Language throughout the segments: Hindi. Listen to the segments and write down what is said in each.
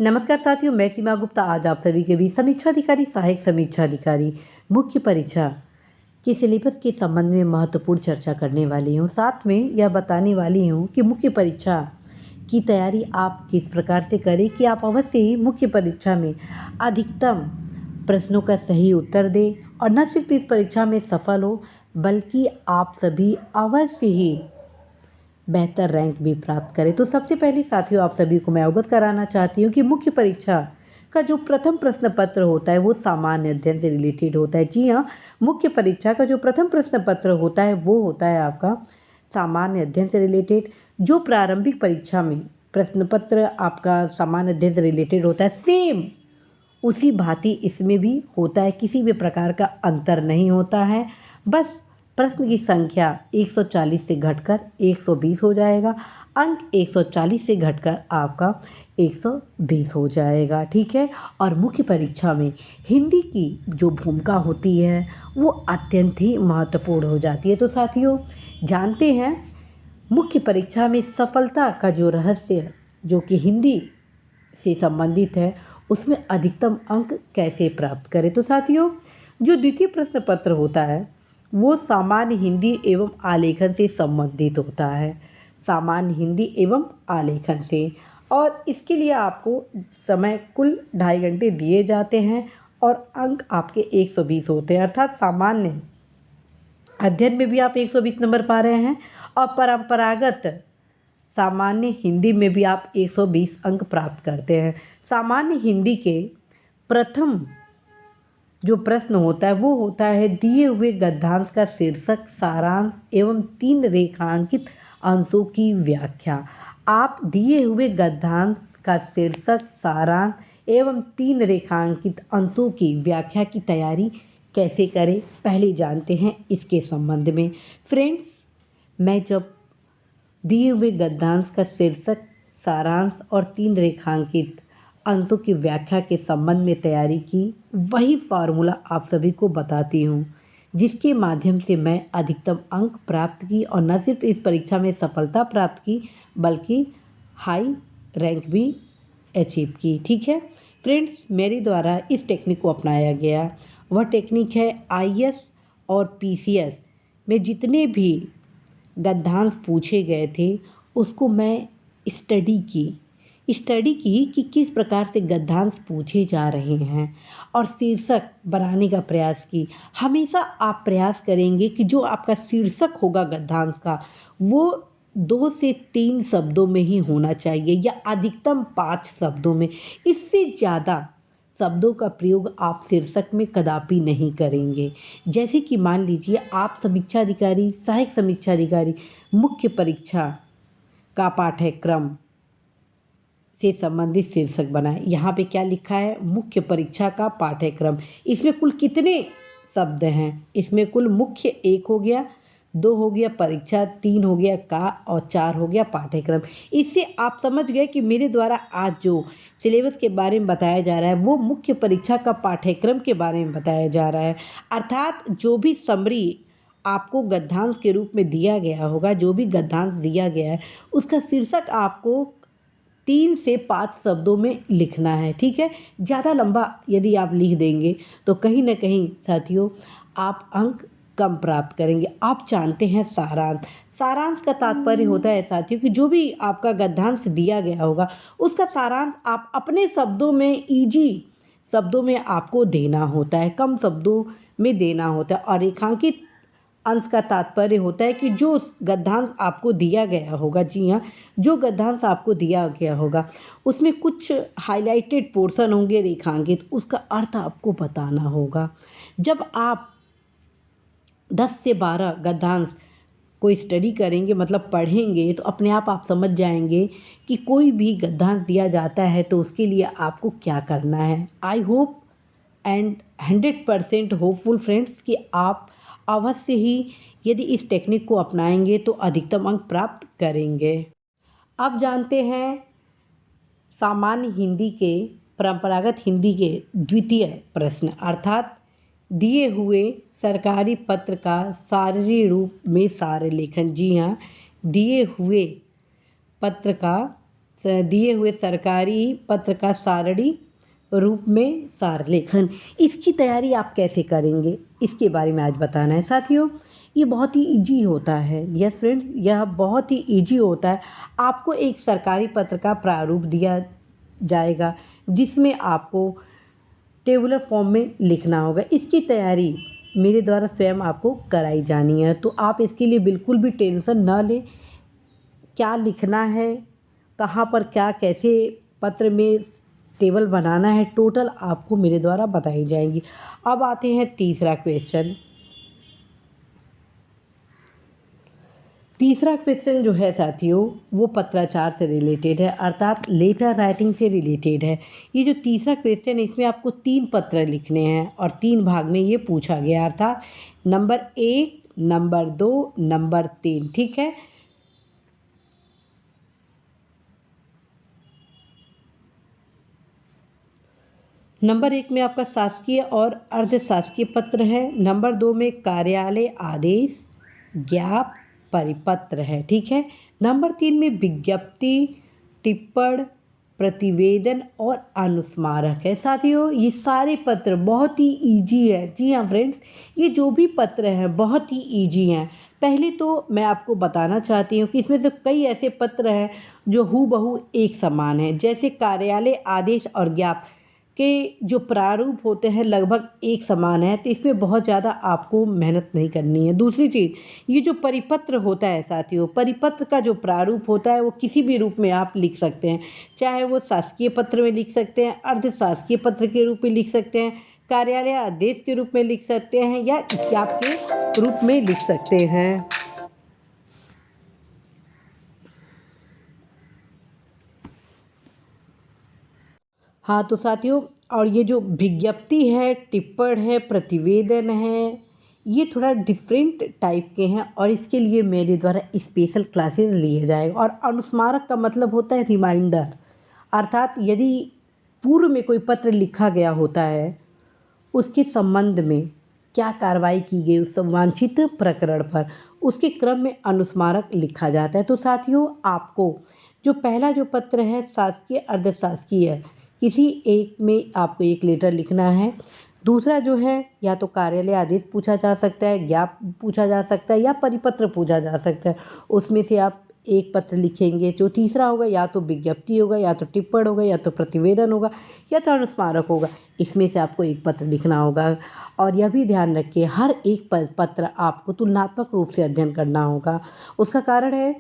नमस्कार साथियों, मैं सीमा गुप्ता आज आप सभी के बीच समीक्षा अधिकारी, सहायक समीक्षा अधिकारी, मुख्य परीक्षा के सिलेबस के संबंध में महत्वपूर्ण चर्चा करने वाली हूँ। साथ में यह बताने वाली हूँ कि मुख्य परीक्षा की तैयारी आप किस प्रकार से करें कि आप अवश्य ही मुख्य परीक्षा में अधिकतम प्रश्नों का सही उत्तर दें और न सिर्फ इस परीक्षा में सफल हो बल्कि आप सभी अवश्य ही बेहतर रैंक भी प्राप्त करें। तो सबसे पहले साथियों, आप सभी को मैं अवगत कराना चाहती हूँ कि मुख्य परीक्षा का जो प्रथम प्रश्न पत्र होता है वो सामान्य अध्ययन से रिलेटेड होता है। जी हाँ, मुख्य परीक्षा का जो प्रथम प्रश्न पत्र होता है वो होता है आपका सामान्य अध्ययन से रिलेटेड। जो प्रारंभिक परीक्षा में प्रश्न पत्र आपका सामान्य अध्ययन से रिलेटेड होता है, सेम उसी भांति इसमें भी होता है, किसी भी प्रकार का अंतर नहीं होता है। बस प्रश्न की संख्या 140 से घटकर 120 हो जाएगा, अंक 140 से घटकर आपका 120 हो जाएगा, ठीक है। और मुख्य परीक्षा में हिंदी की जो भूमिका होती है वो अत्यंत ही महत्वपूर्ण हो जाती है। तो साथियों, जानते हैं मुख्य परीक्षा में सफलता का जो रहस्य जो कि हिंदी से संबंधित है उसमें अधिकतम अंक कैसे प्राप्त करें। तो साथियों, जो द्वितीय प्रश्न पत्र होता है वो सामान्य हिंदी एवं आलेखन से संबंधित होता है, सामान्य हिंदी एवं आलेखन से। और इसके लिए आपको समय कुल 2.5 घंटे दिए जाते हैं और अंक आपके 120 होते हैं, अर्थात सामान्य अध्ययन में भी आप 120 नंबर पा रहे हैं और परंपरागत सामान्य हिंदी में भी आप 120 अंक प्राप्त करते हैं। सामान्य हिंदी के प्रथम जो प्रश्न होता है वो होता है दिए हुए गद्यांश का शीर्षक, सारांश एवं 3 रेखांकित अंशों की व्याख्या। आप दिए हुए गद्यांश का शीर्षक, सारांश एवं 3 रेखांकित अंशों की व्याख्या की तैयारी कैसे करें, पहले जानते हैं इसके संबंध में। फ्रेंड्स, मैं जब दिए हुए गद्यांश का शीर्षक, सारांश और 3 रेखांकित अंशों की व्याख्या के संबंध में तैयारी की, वही फार्मूला आप सभी को बताती हूँ जिसके माध्यम से मैं अधिकतम अंक प्राप्त की और न सिर्फ इस परीक्षा में सफलता प्राप्त की बल्कि हाई रैंक भी अचीव की, ठीक है। फ्रेंड्स, मेरे द्वारा इस टेक्निक को अपनाया गया वह टेक्निक है IAS और PCS में जितने भी गद्यांश पूछे गए थे उसको मैं स्टडी की कि किस प्रकार से गद्यांश पूछे जा रहे हैं और शीर्षक बनाने का प्रयास की। हमेशा आप प्रयास करेंगे कि जो आपका शीर्षक होगा गद्यांश का वो 2 से 3 शब्दों में ही होना चाहिए या अधिकतम 5 शब्दों में। इससे ज़्यादा शब्दों का प्रयोग आप शीर्षक में कदापि नहीं करेंगे। जैसे कि मान लीजिए आप समीक्षा अधिकारी, सहायक समीक्षा अधिकारी, मुख्य परीक्षा का पाठ्यक्रम से संबंधित शीर्षक बनाएं। यहाँ पे क्या लिखा है, मुख्य परीक्षा का पाठ्यक्रम। इसमें कुल कितने शब्द हैं? इसमें कुल मुख्य 1 हो गया, 2 हो गया परीक्षा, 3 हो गया का और 4 हो गया पाठ्यक्रम। इससे आप समझ गए कि मेरे द्वारा आज जो सिलेबस के बारे में बताया जा रहा है वो मुख्य परीक्षा का पाठ्यक्रम के बारे में बताया जा रहा है। अर्थात जो भी समरी आपको गद्यांश के रूप में दिया गया होगा, जो भी गद्यांश दिया गया है उसका शीर्षक आपको 3 से 5 शब्दों में लिखना है, ठीक है। ज़्यादा लंबा यदि आप लिख देंगे तो कहीं ना कहीं साथियों आप अंक कम प्राप्त करेंगे। आप जानते हैं सारांश का तात्पर्य होता है साथियों कि जो भी आपका गद्यांश दिया गया होगा उसका सारांश आप अपने शब्दों में, ईजी शब्दों में आपको देना होता है, कम शब्दों में देना होता है। और रेखांकित अंश का तात्पर्य होता है कि जो गद्यांश आपको दिया गया होगा, जी हाँ, जो गद्यांश आपको दिया गया होगा उसमें कुछ हाइलाइटेड पोर्शन होंगे रेखांकित, उसका अर्थ आपको बताना होगा। जब आप 10 से 12 गद्यांश को स्टडी करेंगे, मतलब पढ़ेंगे, तो अपने आप समझ जाएंगे कि कोई भी गद्यांश दिया जाता है तो उसके लिए आपको क्या करना है। I hope and 100% hopeful friends कि आप अवश्य ही यदि इस टेक्निक को अपनाएंगे तो अधिकतम अंक प्राप्त करेंगे। अब जानते हैं सामान्य हिंदी के, परंपरागत हिंदी के द्वितीय प्रश्न, अर्थात दिए हुए सरकारी पत्र का शारीरिक रूप में सार लेखन। जी हाँ, दिए हुए पत्र का दिए हुए सरकारी पत्र का सारणी रूप में सार लेखन, इसकी तैयारी आप कैसे करेंगे इसके बारे में आज बताना है साथियों। ये बहुत ही ईजी होता है। यस फ्रेंड्स, यह बहुत ही ईजी होता है। आपको एक सरकारी पत्र का प्रारूप दिया जाएगा जिसमें आपको टेबुलर फॉर्म में लिखना होगा। इसकी तैयारी मेरे द्वारा स्वयं आपको कराई जानी है, तो आप इसके लिए बिल्कुल भी टेंशन ना लें। क्या लिखना है, कहाँ पर क्या कैसे पत्र में टेबल बनाना है, टोटल आपको मेरे द्वारा बताई जाएंगी। अब आते हैं तीसरा क्वेश्चन। तीसरा क्वेश्चन जो है साथियों वो पत्राचार से रिलेटेड है, अर्थात लेटर राइटिंग से रिलेटेड है। ये जो तीसरा क्वेश्चन है इसमें आपको 3 पत्र लिखने हैं और 3 भाग में ये पूछा गया, अर्थात नंबर 1, नंबर 2, नंबर 3। ठीक है। नंबर 1 में आपका शासकीय और अर्धशासकीय पत्र है। नंबर 2 में कार्यालय आदेश, ज्ञाप, परिपत्र है। ठीक है। नंबर 3 में विज्ञप्ति, टिप्पण, प्रतिवेदन और अनुस्मारक है। साथियों ये सारे पत्र बहुत ही इजी है। जी हाँ फ्रेंड्स, ये जो भी पत्र हैं बहुत ही इजी हैं। पहले तो मैं आपको बताना चाहती हूँ कि इसमें से कई ऐसे पत्र हैं जो हूबहू एक समान हैं, जैसे कार्यालय आदेश और ज्ञाप के जो प्रारूप होते हैं लगभग एक समान है, तो इसमें बहुत ज़्यादा आपको मेहनत नहीं करनी है। दूसरी चीज़, ये जो परिपत्र होता है साथियों, परिपत्र का जो प्रारूप होता है वो किसी भी रूप में आप लिख सकते हैं, चाहे वो शासकीय पत्र में लिख सकते हैं, अर्धशासकीय पत्र के रूप में लिख सकते हैं, कार्यालय आदेश के रूप में लिख सकते हैं या ज्ञाप के रूप में लिख सकते हैं। हाँ तो साथियों, और ये जो विज्ञप्ति है, टिप्पण है, प्रतिवेदन है, ये थोड़ा डिफरेंट टाइप के हैं और इसके लिए मेरे द्वारा स्पेशल क्लासेस लिए जाएगा। और अनुस्मारक का मतलब होता है रिमाइंडर, अर्थात यदि पूर्व में कोई पत्र लिखा गया होता है उसके संबंध में क्या कार्रवाई की गई उस वांछित प्रकरण पर, उसके क्रम में अनुस्मारक लिखा जाता है। तो साथियों आपको जो पहला जो पत्र है शासकीय अर्धशासकीय, किसी एक में आपको एक लेटर लिखना है। दूसरा जो है या तो कार्यालय आदेश पूछा जा सकता है, ज्ञाप पूछा जा सकता है या परिपत्र पूछा जा सकता है, उसमें से आप एक पत्र लिखेंगे। जो तीसरा होगा या तो विज्ञप्ति होगा, या तो टिप्पण होगा, या तो प्रतिवेदन होगा, या तो अनुस्मारक होगा। इसमें से आपको एक पत्र लिखना होगा। और यह भी ध्यान रखिए हर एक पत्र आपको तुलनात्मक रूप से अध्ययन करना होगा। उसका कारण है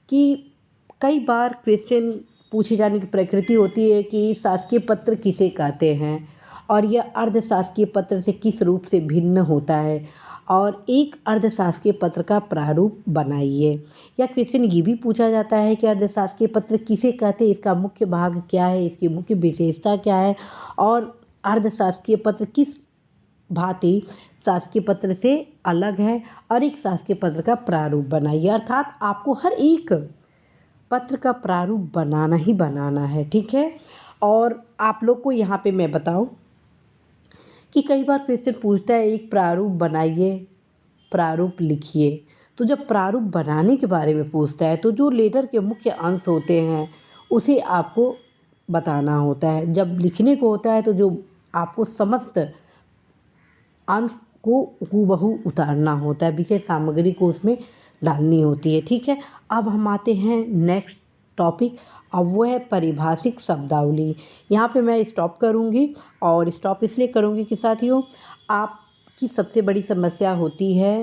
कि कई बार क्वेश्चन पूछे जाने की प्रकृति होती है कि शासकीय पत्र किसे कहते हैं और यह अर्धशासकीय पत्र से किस रूप से भिन्न होता है, और एक अर्धशासकीय पत्र का प्रारूप बनाइए। या क्वेश्चन ये भी पूछा जाता है कि अर्धशासकीय पत्र किसे कहते हैं, इसका मुख्य भाग क्या है, इसकी मुख्य विशेषता क्या है, और अर्धशासकीय पत्र किस भांति शासकीय पत्र से अलग है, और एक शासकीय पत्र का प्रारूप बनाइए। अर्थात आपको हर एक पत्र का प्रारूप बनाना ही बनाना है। ठीक है। और आप लोग को यहाँ पे मैं बताऊँ कि कई बार क्वेश्चन पूछता है एक प्रारूप बनाइए, प्रारूप लिखिए। तो जब प्रारूप बनाने के बारे में पूछता है तो जो लेटर के मुख्य अंश होते हैं उसे आपको बताना होता है। जब लिखने को होता है तो जो आपको समस्त अंश को हूबहू उतारना होता है, विषय सामग्री को उसमें डालनी होती है। ठीक है। अब हम आते हैं नेक्स्ट टॉपिक, अब वो है परिभाषिक शब्दावली। यहाँ पे मैं स्टॉप करूँगी, और स्टॉप इसलिए करूँगी कि साथियों आपकी सबसे बड़ी समस्या होती है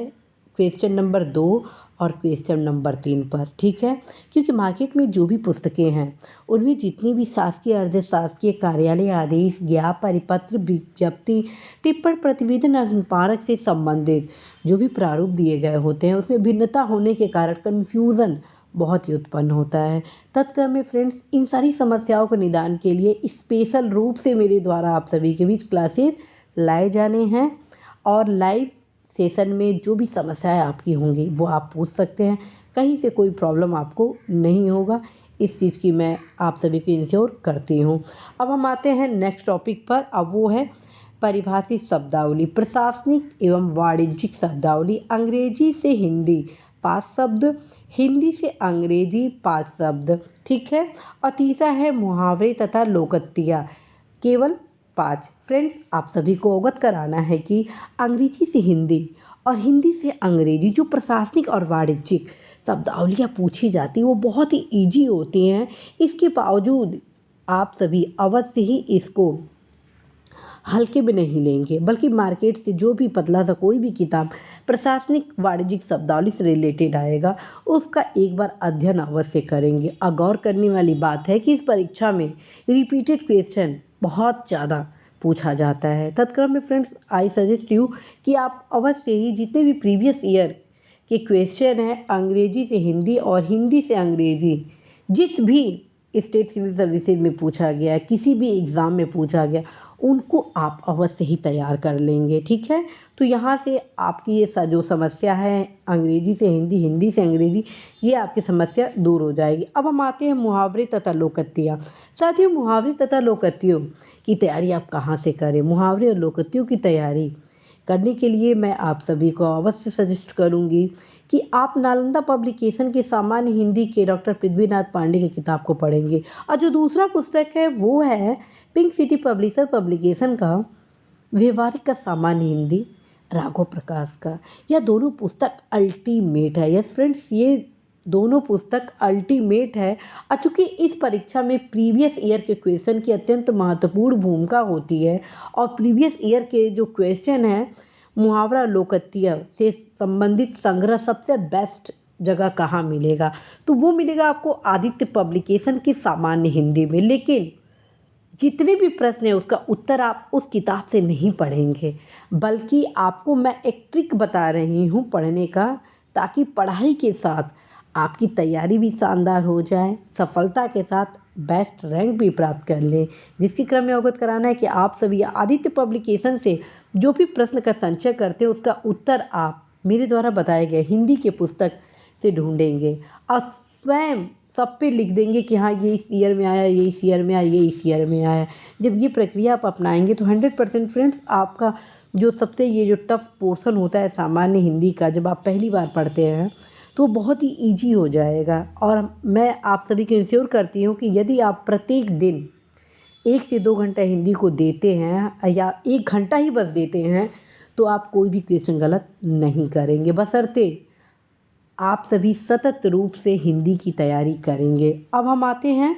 क्वेश्चन नंबर 2 और क्वेश्चन नंबर 3 पर। ठीक है। क्योंकि मार्केट में जो भी पुस्तकें हैं उनमें जितनी भी शासकीय अर्धशासकीय कार्यालय आदेश, ज्ञाप, परिपत्र, विज्ञप्ति, टिप्पण, प्रतिवेदन, अनुस्मारक से संबंधित जो भी प्रारूप दिए गए होते हैं उसमें भिन्नता होने के कारण कन्फ्यूज़न बहुत ही उत्पन्न होता है। तत्क्रम में फ्रेंड्स इन सारी समस्याओं के निदान के लिए स्पेशल रूप से मेरे द्वारा आप सभी के बीच क्लासेस लाए जाने हैं, और लाइव सेशन में जो भी समस्याएं आपकी होंगी वो आप पूछ सकते हैं। कहीं से कोई प्रॉब्लम आपको नहीं होगा, इस चीज़ की मैं आप सभी को इंश्योर करती हूँ। अब हम आते हैं नेक्स्ट टॉपिक पर, अब वो है परिभाषित शब्दावली, प्रशासनिक एवं वाणिज्यिक शब्दावली, अंग्रेजी से हिंदी 5 शब्द, हिंदी से अंग्रेजी 5 शब्द, ठीक है। और तीसरा है मुहावरे तथा लोकोक्तियाँ, केवल 5। फ्रेंड्स, आप सभी को अवगत कराना है कि अंग्रेजी से हिंदी और हिंदी से अंग्रेजी जो प्रशासनिक और वाणिज्यिक शब्दावलियाँ पूछी जाती हैं वो बहुत ही ईजी होती हैं। इसके बावजूद आप सभी अवश्य ही इसको हल्के में नहीं लेंगे, बल्कि मार्केट से जो भी पतला सा कोई भी किताब प्रशासनिक वाणिज्यिक शब्दावली से रिलेटेड आएगा उसका एक बार अध्ययन अवश्य करेंगे। और गौर करने वाली बात है कि इस परीक्षा में रिपीटेड क्वेश्चन बहुत ज़्यादा पूछा जाता है। तत्क्रम में फ्रेंड्स, आई सजेस्ट यू कि आप अवश्य ही जितने भी प्रीवियस ईयर के क्वेश्चन हैं अंग्रेजी से हिंदी और हिंदी से अंग्रेजी, जिस भी स्टेट सिविल सर्विसेज में पूछा गया, किसी भी एग्ज़ाम में पूछा गया, उनको आप अवश्य ही तैयार कर लेंगे, ठीक है। तो यहाँ से आपकी ये जो समस्या है अंग्रेजी से हिंदी, हिंदी से अंग्रेजी, ये आपकी समस्या दूर हो जाएगी। अब हम आते हैं मुहावरे तथा लोकोक्तियाँ। साथियों, मुहावरे तथा लोकोक्तियों की तैयारी आप कहाँ से करें? मुहावरे और लोकोक्तियों की तैयारी करने के लिए मैं आप सभी को अवश्य सजेस्ट करूँगी कि आप नालंदा पब्लिकेशन के सामान्य हिंदी के डॉक्टर पृथ्वीनाथ पांडे की किताब को पढ़ेंगे। और जो दूसरा पुस्तक है वो है पिंक सिटी पब्लिशर पब्लिकेशन का व्यवहारिक का सामान्य हिंदी राघव प्रकाश का। यह दोनों पुस्तक अल्टीमेट है। यस फ्रेंड्स, ये दोनों पुस्तक अल्टीमेट है। और चूँकि इस परीक्षा में प्रीवियस ईयर के क्वेश्चन की अत्यंत महत्वपूर्ण भूमिका होती है और प्रीवियस ईयर के जो क्वेश्चन हैं मुहावरा लोकोक्तियाँ से संबंधित संग्रह सबसे बेस्ट जगह कहाँ मिलेगा, तो वो मिलेगा आपको आदित्य पब्लिकेशन की सामान्य हिंदी में। लेकिन जितने भी प्रश्न हैं उसका उत्तर आप उस किताब से नहीं पढ़ेंगे, बल्कि आपको मैं एक ट्रिक बता रही हूँ पढ़ने का, ताकि पढ़ाई के साथ आपकी तैयारी भी शानदार हो जाए, सफलता के साथ बेस्ट रैंक भी प्राप्त कर लें। जिसके क्रम में अवगत कराना है कि आप सभी आदित्य पब्लिकेशन से जो भी प्रश्न का संचय करते हैं उसका उत्तर आप मेरे द्वारा बताए गए हिंदी के पुस्तक से ढूंढेंगे और स्वयं सब पे लिख देंगे कि हाँ ये इस ईयर में आया, ये इस ईयर में आया, ये इस ईयर में आया। जब ये प्रक्रिया आप अपनाएंगे तो 100% फ्रेंड्स आपका जो सबसे ये जो टफ पोर्शन होता है सामान्य हिंदी का, जब आप पहली बार पढ़ते हैं तो बहुत ही ईजी हो जाएगा। और मैं आप सभी को इंश्योर करती हूँ कि यदि आप प्रत्येक दिन 1 से 2 घंटा हिंदी को देते हैं या 1 घंटा ही बस देते हैं तो आप कोई भी क्वेश्चन गलत नहीं करेंगे, बशर्ते आप सभी सतत रूप से हिंदी की तैयारी करेंगे। अब हम आते हैं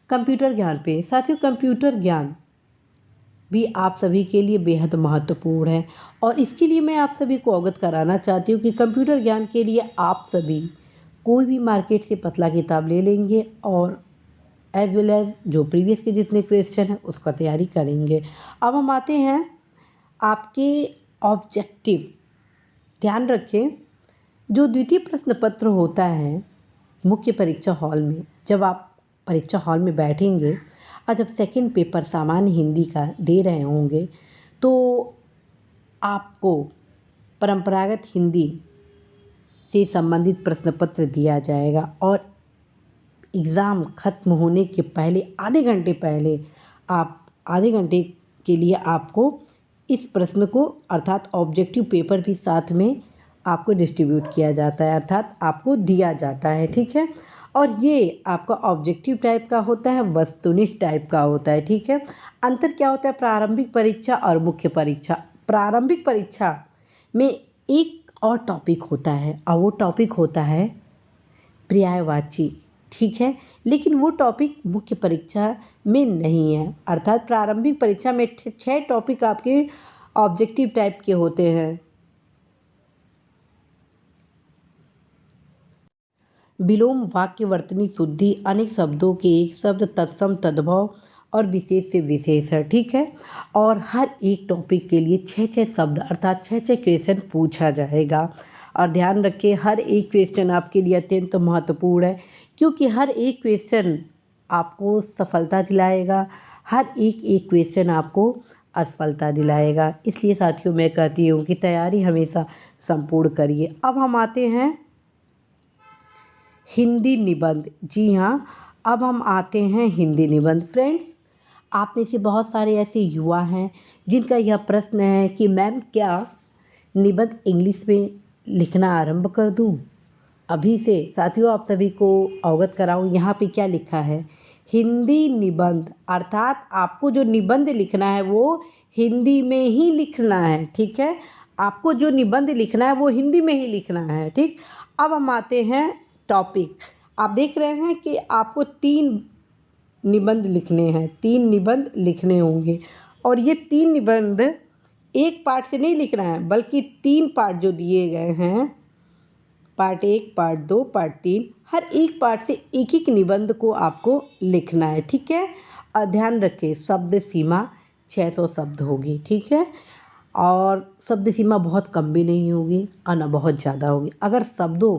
कंप्यूटर ज्ञान पे। साथियों, कंप्यूटर ज्ञान भी आप सभी के लिए बेहद महत्वपूर्ण है और इसके लिए मैं आप सभी को अवगत कराना चाहती हूँ कि कंप्यूटर ज्ञान के लिए आप सभी कोई भी मार्केट से पतला किताब ले लेंगे और एज वेल एज जो प्रीवियस के जितने क्वेश्चन हैं उसका तैयारी करेंगे। अब हम आते हैं आपके ऑब्जेक्टिव। ध्यान रखें, जो द्वितीय प्रश्न पत्र होता है मुख्य परीक्षा हॉल में, जब आप परीक्षा हॉल में बैठेंगे और जब सेकंड पेपर सामान्य हिंदी का दे रहे होंगे तो आपको परंपरागत हिंदी से संबंधित प्रश्न पत्र दिया जाएगा और एग्ज़ाम ख़त्म होने के पहले आधे घंटे पहले आधे घंटे के लिए आपको इस प्रश्न को अर्थात ऑब्जेक्टिव पेपर भी साथ में आपको डिस्ट्रीब्यूट किया जाता है, अर्थात आपको दिया जाता है, ठीक है। और ये आपका ऑब्जेक्टिव टाइप का होता है, वस्तुनिष्ठ टाइप का होता है, ठीक है। अंतर क्या होता है प्रारंभिक परीक्षा और मुख्य परीक्षा? प्रारंभिक परीक्षा में एक और टॉपिक होता है और वो टॉपिक होता है पर्यायवाची, ठीक है। लेकिन वो टॉपिक मुख्य परीक्षा में नहीं है, अर्थात प्रारंभिक परीक्षा में 6 टॉपिक आपके ऑब्जेक्टिव टाइप के होते हैं। विलोम, वाक्य वर्तनी शुद्धि, अनेक शब्दों के एक शब्द, तत्सम, तद्भव और विशेष से विशेष है, ठीक है। और हर एक टॉपिक के लिए 6-6 शब्द अर्थात 6-6 क्वेश्चन पूछा जाएगा। और ध्यान रखें, हर एक क्वेश्चन आपके लिए अत्यंत महत्वपूर्ण है क्योंकि हर एक क्वेश्चन आपको सफलता दिलाएगा, हर एक क्वेश्चन आपको असफलता दिलाएगा। इसलिए साथियों मैं कहती हूँ कि तैयारी हमेशा संपूर्ण करिए। अब हम आते हैं हिंदी निबंध। जी हाँ, अब हम आते हैं हिंदी निबंध। फ्रेंड्स, आप में से बहुत सारे ऐसे युवा हैं जिनका यह प्रश्न है कि मैम क्या निबंध इंग्लिश में लिखना आरंभ कर दूं? अभी से साथियों आप सभी को अवगत कराऊं, यहाँ पे क्या लिखा है, हिंदी निबंध, अर्थात आपको जो निबंध लिखना है वो हिंदी में ही लिखना है। ठीक है, आपको जो निबंध लिखना है वो हिंदी में ही लिखना है। ठीक, अब हम आते हैं टॉपिक। आप देख रहे हैं कि आपको 3 निबंध लिखने हैं, 3 निबंध लिखने होंगे और ये 3 निबंध एक पार्ट से नहीं लिखना है, बल्कि 3 पार्ट जो दिए गए हैं, पार्ट 1, पार्ट 2, पार्ट 3, हर एक पार्ट से एक एक निबंध को आपको लिखना है। ठीक है, और ध्यान रखें शब्द सीमा 600 शब्द होगी। ठीक है, और शब्द सीमा बहुत कम भी नहीं होगी और ना बहुत ज़्यादा होगी। अगर शब्दों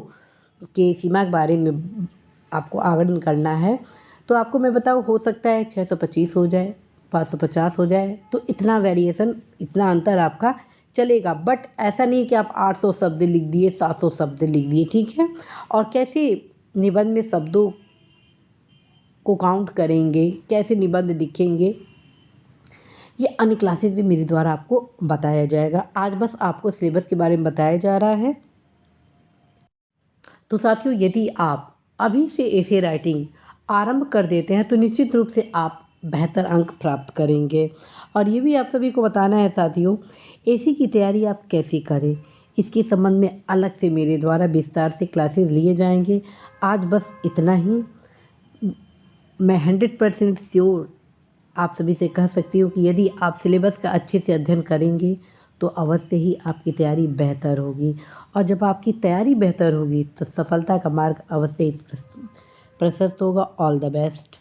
के सीमा के बारे में आपको आकलन करना है तो आपको मैं बताऊँ, हो सकता है 625 हो जाए, 550 हो जाए, तो इतना वेरिएशन, इतना अंतर आपका चलेगा। बट ऐसा नहीं कि आप 800 शब्द लिख दिए, 700 शब्द लिख दिए। ठीक है, और कैसे निबंध में शब्दों को काउंट करेंगे, कैसे निबंध लिखेंगे, ये अन्य क्लासेस में मेरे द्वारा आपको बताया जाएगा। आज बस आपको सिलेबस के बारे में बताया जा रहा है। तो साथियों, यदि आप अभी से ऐसे राइटिंग आरंभ कर देते हैं तो निश्चित रूप से आप बेहतर अंक प्राप्त करेंगे। और ये भी आप सभी को बताना है साथियों, एसी की तैयारी आप कैसे करें, इसके संबंध में अलग से मेरे द्वारा विस्तार से क्लासेस लिए जाएंगे। आज बस इतना ही। मैं 100% श्योर आप सभी से कह सकती हूँ कि यदि आप सिलेबस का अच्छे से अध्ययन करेंगे तो अवश्य ही आपकी तैयारी बेहतर होगी, और जब आपकी तैयारी बेहतर होगी तो सफलता का मार्ग अवश्य ही प्रशस्त होगा। All the best.